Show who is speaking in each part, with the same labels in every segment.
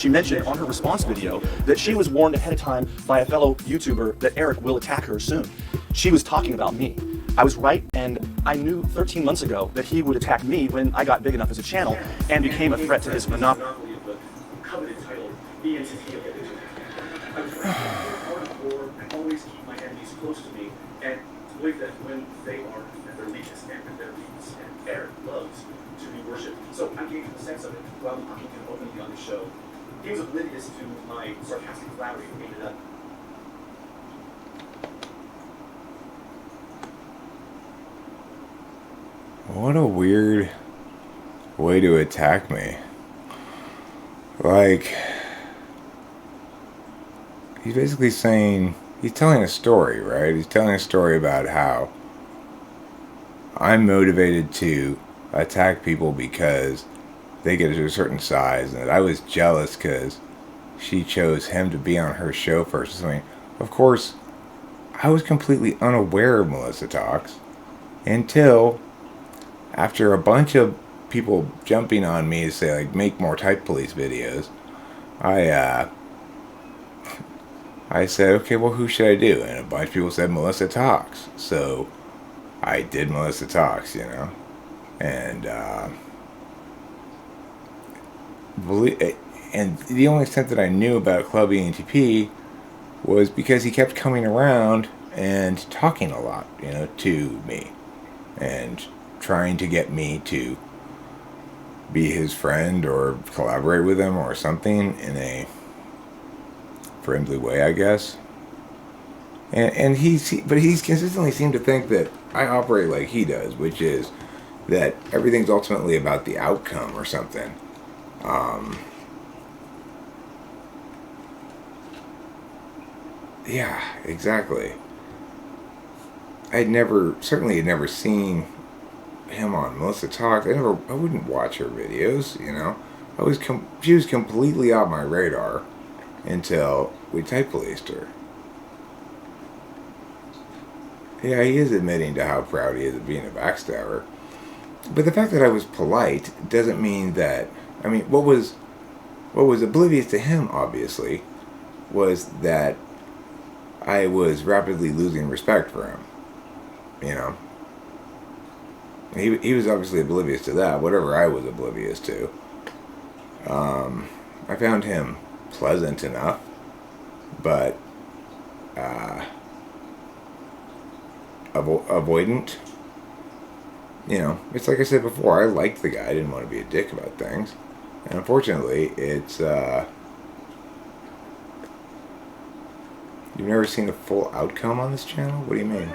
Speaker 1: She mentioned on her response video that she was warned ahead of time by a fellow YouTuber that Eric will attack her soon. She was talking about me. I was right, and I knew 13 months ago that he would attack me when I got big enough as a channel and became a threat to his monopoly of the coveted title ExFP. I was hardcore and always keep my enemies close to me and believe that when they are at their weakest and at their weakest, and Eric loves to be worshipped. So I gave him a sense of it while talking to him openly on the show. He was oblivious to my sarcastic flattery and made it up.
Speaker 2: What a weird way to attack me. Like, he's basically saying, he's telling a story, right? He's telling a story about how I'm motivated to attack people because they get to a certain size, and that I was jealous because she chose him to be on her show first or something. Of course, I was completely unaware of Melissa Talks until after a bunch of people jumping on me to say, like, make more Type Police videos. I said, okay, well, who should I do? And a bunch of people said Melissa Talks. So I did Melissa Talks, you know. And and the only extent that I knew about Club ENTP was because he kept coming around and talking a lot, you know, to me, and trying to get me to be his friend or collaborate with him or something in a friendly way, I guess. And he's consistently seemed to think that I operate like he does, which is that everything's ultimately about the outcome or something. Yeah, exactly. Certainly had never seen him on Melissa Talks. I wouldn't watch her videos, you know. She was completely off my radar until we Type Policed her. Yeah, he is admitting to how proud he is of being a backstabber. But the fact that I was polite doesn't mean that, I mean, what was oblivious to him, obviously, was that I was rapidly losing respect for him. You know? He was obviously oblivious to that, whatever I was oblivious to. I found him pleasant enough, but avoidant. You know, it's like I said before, I liked the guy. I didn't want to be a dick about things. And unfortunately, it's you've never seen a full outcome on this channel? What do you mean?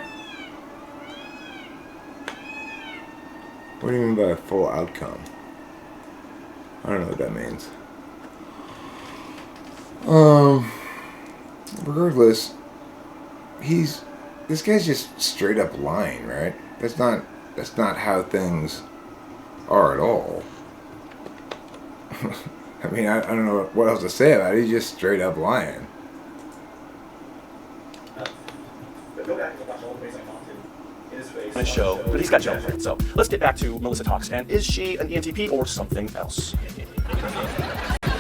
Speaker 2: What do you mean by a full outcome? I don't know what that means. Regardless, this guy's just straight up lying, right? That's not how things are at all. I mean, I don't know what else to say about it. He's just straight up lying.
Speaker 1: On his show, but he's got jail for it. So let's get back to Melissa Talks. And is she an ENTP or something else?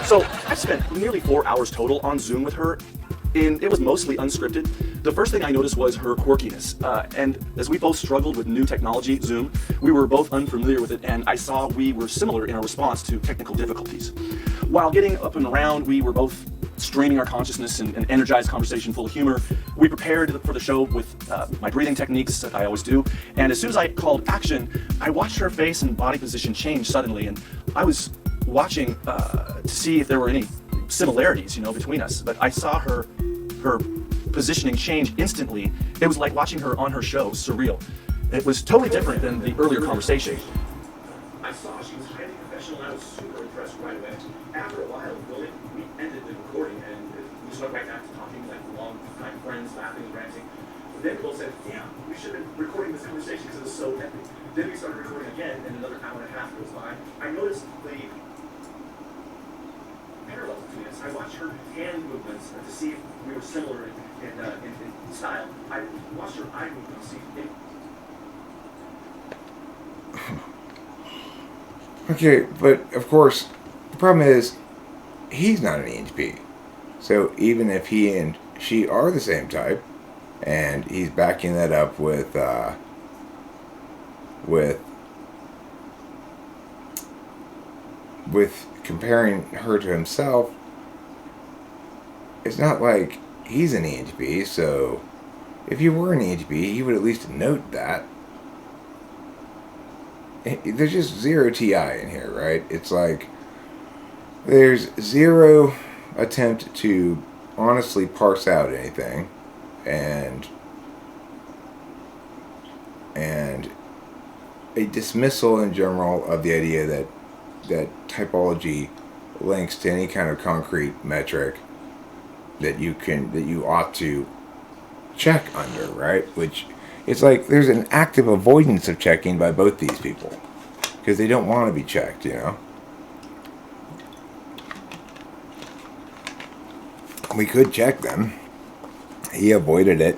Speaker 1: So I've spent nearly 4 hours total on Zoom with her, and it was mostly unscripted. The first thing I noticed was her quirkiness. And as we both struggled with new technology, Zoom, we were both unfamiliar with it, and I saw we were similar in our response to technical difficulties. While getting up and around, we were both straining our consciousness in an energized conversation full of humor. We prepared for the show with my breathing techniques that I always do, and as soon as I called action, I watched her face and body position change suddenly, and I was watching to see if there were any similarities, you know, between us. But I saw her positioning change instantly. It was like watching her on her show, surreal. It was totally different than the earlier conversation. I saw she was highly professional, and I was super impressed right away. After a while, we ended the recording, and we just went right back to talking like long-time friends, laughing and ranting. Then Will said, "Damn, we should have been recording this conversation because it was so epic." Then we started recording again, and another hour and a half goes by. I noticed the parallels between us. I watched her hand movements to see if we were similar in style. I watched her eye movements to see if Okay, but of course, the problem is
Speaker 2: he's not an ENTP. So even if he and she are the same type, and he's backing that up with comparing her to himself, it's not like he's an ENTP. So if you were an ENTP, he would at least note that. There's just zero TI in here, right? It's like there's zero attempt to honestly parse out anything, and a dismissal in general of the idea that typology links to any kind of concrete metric that you ought to check under, right? Which it's like there's an active avoidance of checking by both these people because they don't want to be checked, you know. We could check them. He avoided it,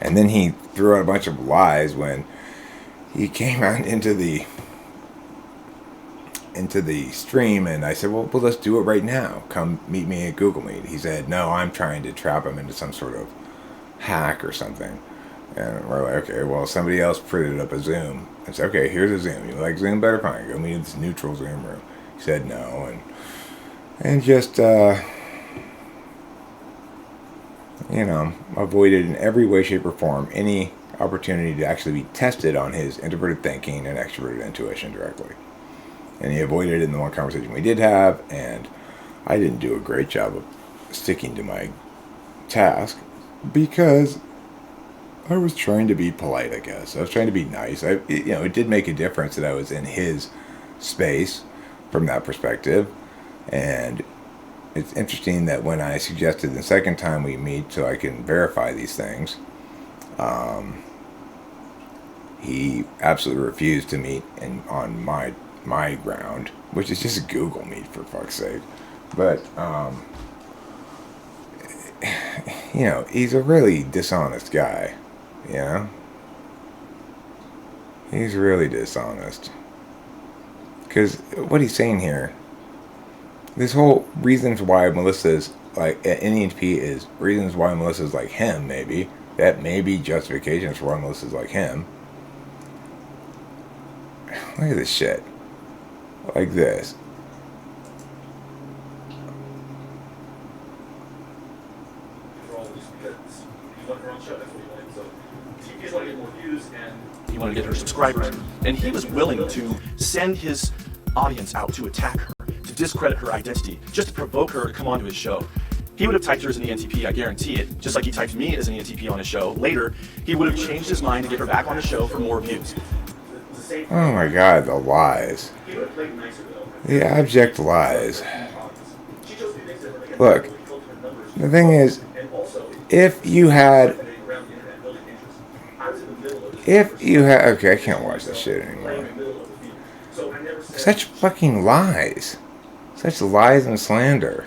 Speaker 2: and then he threw out a bunch of lies when he came out into the stream, and I said, well, let's do it right now. Come meet me at Google Meet. He said, no, I'm trying to trap him into some sort of hack or something. And we're like, okay, well, somebody else printed up a Zoom. I said, okay, here's a Zoom. You like Zoom better? Fine. Go meet in this neutral Zoom room. He said no, and just, avoided in every way, shape, or form any opportunity to actually be tested on his introverted thinking and extroverted intuition directly. And he avoided it in the one conversation we did have, and I didn't do a great job of sticking to my task because I was trying to be polite, I guess. I was trying to be nice. It did make a difference that I was in his space from that perspective. And it's interesting that when I suggested the second time we meet so I can verify these things, he absolutely refused to meet on my ground, which is just Google Meet, for fuck's sake. But, he's a really dishonest guy. He's really dishonest. Because what he's saying here, this whole reasons why Melissa's like NENTP is reasons why Melissa's like him, maybe. That may be justifications for why Melissa's like him. Look at this shit. Like this.
Speaker 1: He wanted to get her subscribers, and he was willing to send his audience out to attack her, to discredit her identity, just to provoke her to come onto his show. He would have typed her as an ENTP, I guarantee it, just like he typed me as an ENTP on his show. Later, he would have changed his mind to get her back on the show for more views.
Speaker 2: Oh my god, the lies. The abject lies. Look, the thing is, if you had, okay, I can't watch this shit anymore. Such fucking lies. Such lies and slander.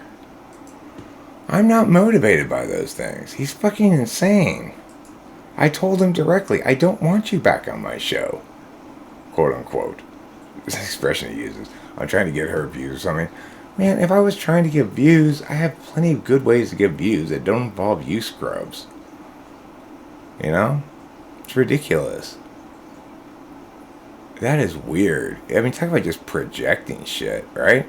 Speaker 2: I'm not motivated by those things. He's fucking insane. I told him directly, I don't want you back on my show. Quote unquote. It's an expression he uses. I'm trying to get her views or something. Man, if I was trying to get views, I have plenty of good ways to get views that don't involve you scrubs. It's ridiculous. That is weird. I mean, talk about just projecting shit, right?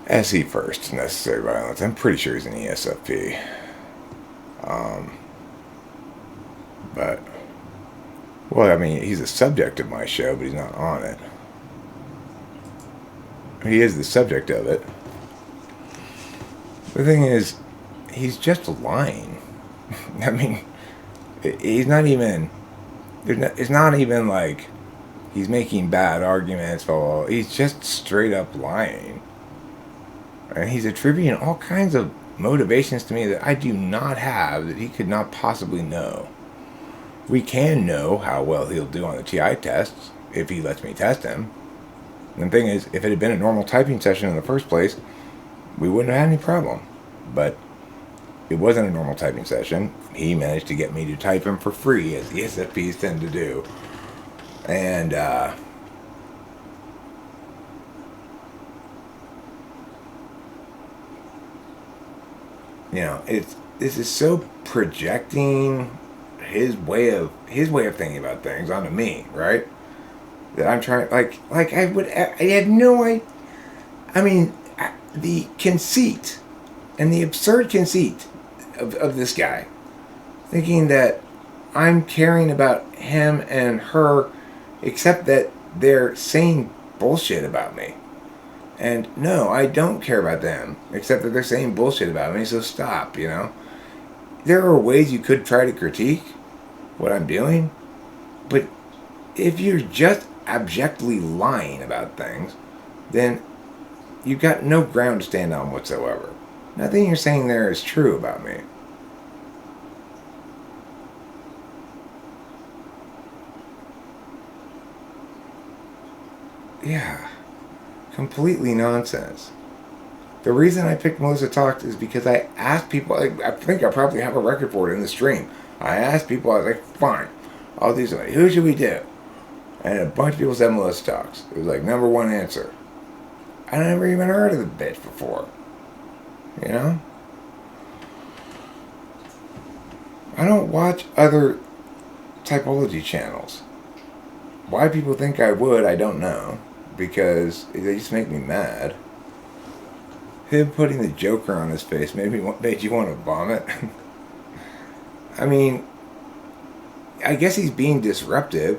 Speaker 2: SE first, necessary violence. I'm pretty sure he's an ESFP. But, well, I mean, he's a subject of my show, but he's not on it. He is the subject of it. The thing is, he's just lying. I mean, he's not even... It's not even like he's making bad arguments. He's just straight up lying. And he's attributing all kinds of motivations to me that I do not have, that he could not possibly know. We can know how well he'll do on the TI tests if he lets me test him. And the thing is, if it had been a normal typing session in the first place, we wouldn't have had any problem. But it wasn't a normal typing session. He managed to get me to type him for free, as ExFP's tend to do. And This is so projecting his way of thinking about things onto me, right? That I'm trying, I had no idea. I mean, the conceit and the absurd conceit of this guy, thinking that I'm caring about him and her, except that they're saying bullshit about me. And no, I don't care about them, except that they're saying bullshit about me, so stop, There are ways you could try to critique what I'm doing, but if you're just abjectly lying about things, then you've got no ground to stand on whatsoever. Nothing you're saying there is true about me. Yeah. Completely nonsense. The reason I picked Melissa Talks is because I asked people, I think I probably have a record for it in the stream. I asked people, I was like, fine, I'll do something. Who should we do? And a bunch of people said Melissa Talks. It was like number one answer. I never even heard of the bitch before. I don't watch other typology channels. Why people think I would, I don't know. Because they just make me mad. Him putting the Joker on his face made you want to vomit. I mean, I guess he's being disruptive,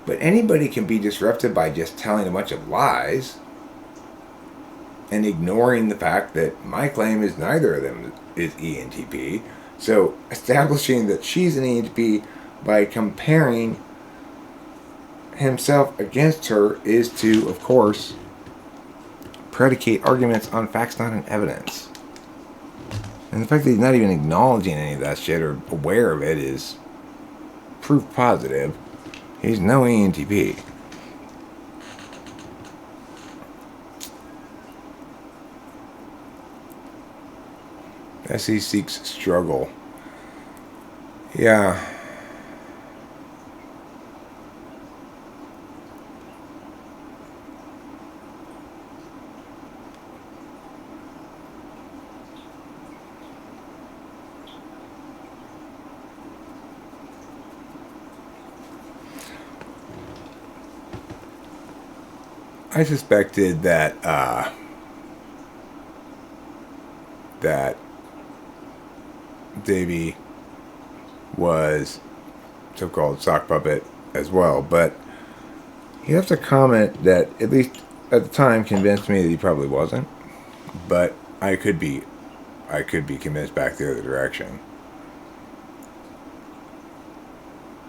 Speaker 2: but anybody can be disruptive by just telling a bunch of lies and ignoring the fact that my claim is neither of them is ENTP. So establishing that she's an ENTP by comparing himself against her is to, of course, predicate arguments on facts not on evidence. And the fact that he's not even acknowledging any of that shit or aware of it is proof positive he's no ENTP. SE seeks struggle. Yeah. I suspected that Davey was so-called sock puppet as well, but you have to comment that, at least at the time, convinced me that he probably wasn't. But I could be convinced back the other direction.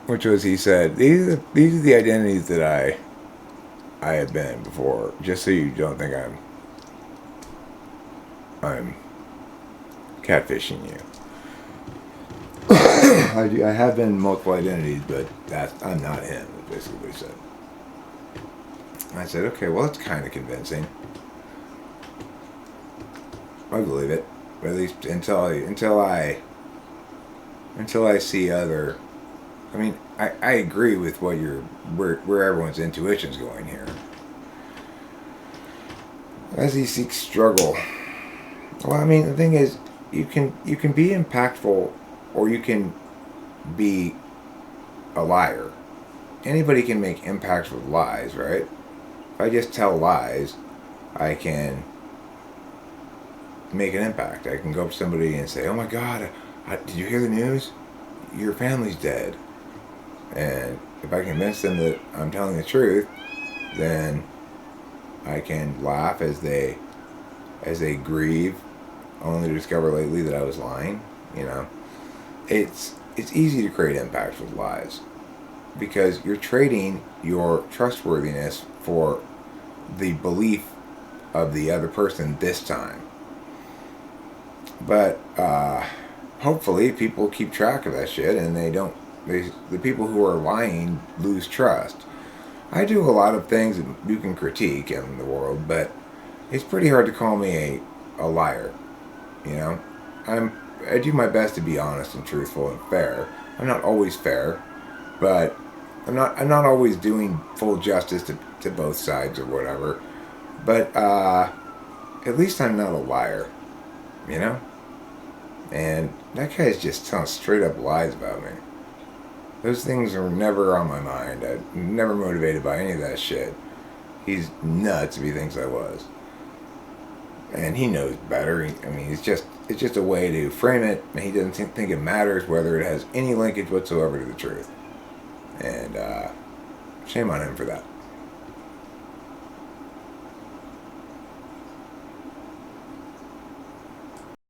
Speaker 2: Which was, he said, these are the identities that I have been before, just so you don't think I'm catfishing you. I have been multiple identities, but I'm not him, is basically what he said. I said, okay, well, that's kind of convincing. I believe it, but at least until I see other. I mean, I agree with what where everyone's intuition's going here. As he seeks struggle. Well, I mean, the thing is, you can be impactful, or you can be a liar. Anybody can make impacts with lies, right? If I just tell lies, I can make an impact. I can go up to somebody and say, "Oh my God, did you hear the news? Your family's dead." And if I convince them that I'm telling the truth, then I can laugh as they grieve, only to discover lately that I was lying. It's easy to create impact with lies, because you're trading your trustworthiness for the belief of the other person this time. But hopefully people keep track of that shit, and the people who are lying lose trust. I do a lot of things that you can critique in the world, but it's pretty hard to call me a liar. I do my best to be honest and truthful and fair. I'm not always fair, but I'm not always doing full justice to both sides or whatever. But at least I'm not a liar, And that guy's just telling straight up lies about me. Those things are never on my mind. I'm never motivated by any of that shit. He's nuts if he thinks I was. And he knows better. I mean, it's just a way to frame it. And he doesn't think it matters whether it has any linkage whatsoever to the truth. And shame on him for that.